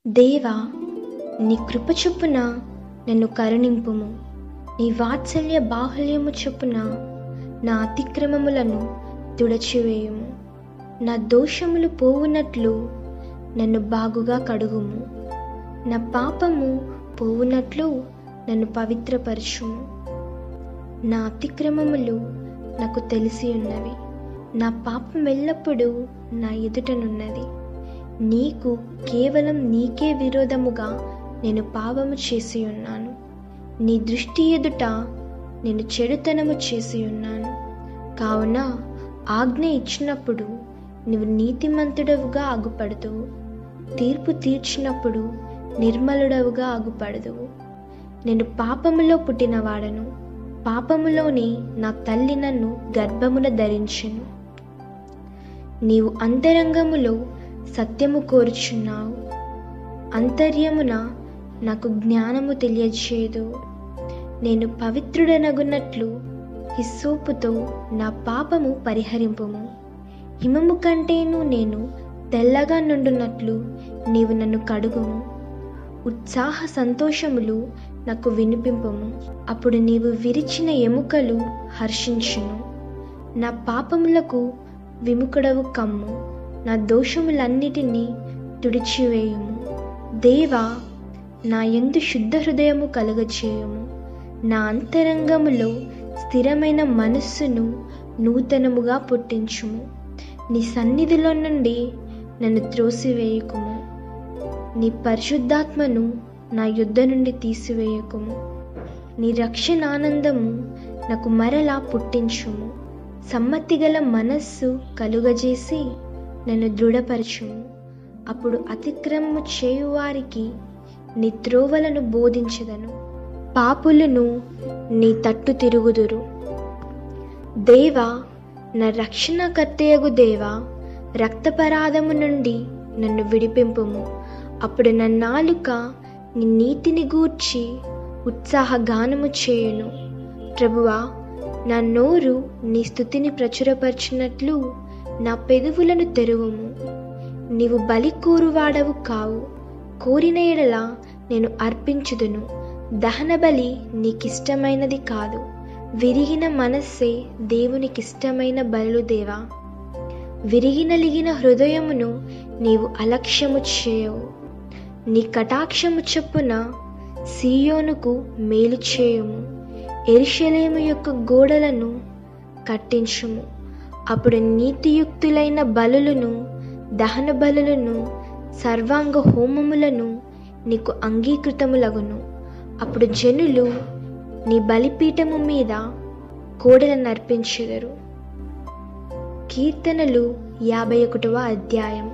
దేవా, నీ కృప చొప్పున నన్ను కరుణింపుము. నీ వాత్సల్య బాహుల్యము చొప్పున నా అతిక్రమములను తుడచివేయుము. నా దోషములు పోవునట్లు నన్ను బాగుగా కడుగుము. నా పాపము పోవునట్లు నన్ను పవిత్రపరచుము. నా అతిక్రమములు నాకు తెలిసి ఉన్నవి, నా పాపం ఎల్లప్పుడూ నా ఎదుటనున్నది. నీకు కేవలం నీకే విరోధముగా నేను పాపము చేసి ఉన్నాను. నీ దృష్టి ఎదుట నేను చెడుతనము చేసి ఉన్నాను. కావున ఆజ్ఞ ఇచ్చినప్పుడు నీవు నీతిమంతుడవుగా అగుపడదువు, తీర్పు తీర్చినప్పుడు నిర్మలుడవుగా అగుపడదువు. నేను పాపములో పుట్టినవాడను, పాపములోనే నా తల్లి నన్ను గర్భమున ధరించెను. నీవు అంతరంగములో సత్యము కోరుచున్నావు, అంతర్యమున నాకు జ్ఞానము తెలియజేయదు. నేను పవిత్రుడనగున్నట్లు హిస్సోపుతో నా పాపము పరిహరింపుము. హిమము కంటేను నేను తెల్లగా నుండునట్లు నీవు నన్ను కడుగుము. ఉత్సాహ సంతోషములు నాకు వినిపింపుము. అప్పుడు నీవు విరిచిన ఎముకలు హర్షించును. నా పాపములకు విముఖుడవు కమ్ము, నా దోషములన్నిటినీ తుడిచివేయుము. దేవా, నా యందు శుద్ధ హృదయము కలుగచేయుము. నా అంతరంగములో స్థిరమైన మనస్సును నూతనముగా పుట్టించుము. నీ సన్నిధిలో నుండి నన్ను త్రోసివేయకుము. నీ పరిశుద్ధాత్మను నా యుద్ధ నుండి తీసివేయకుము. నీ రక్షణానందము నాకు మరలా పుట్టించుము. సమ్మతిగల మనస్సు కలుగజేసి నన్ను దృఢపరచుము. అప్పుడు అతిక్రమము చేయువారికి నీ త్రోవలను బోధించెదను, పాపులను నీ తట్టు తిరుగుదురు. దేవా, నా రక్షణకర్తయగు దేవా, రక్తపరాధము నుండి నన్ను విడిపింపుము. అప్పుడు నా నాలుక నీ నీతిని గూర్చి ఉత్సాహగానము చేయును. ప్రభువా, నా నోరు నీ స్తుతిని ప్రచురపరచినట్లు నా పెదవులను తెరువుము. నీవు బలి కోరువాడవు కావు, కోరిన ఎడల నేను అర్పించుదును. దహన బలి నీకిష్టమైనది కాదు, విరిగిన మనస్సే దేవునికిష్టమైన బలులు దేవా. విరిగినలిగిన హృదయమును నీవు అలక్ష్యము చేయవు. నీ కటాక్షము చొప్పున సీయోనుకు మేలు చేయుము. యెరూషలేము యొక్క గోడలను కట్టించుము. అప్పుడు నీతియుక్తులైన బలులను, దహన బలులను, సర్వాంగ హోమములను నీకు అంగీకృతములగును. అప్పుడు జనులు నీ బలిపీఠము మీద కోడలను అర్పించెదరు. కీర్తనలు 51వ అధ్యాయం.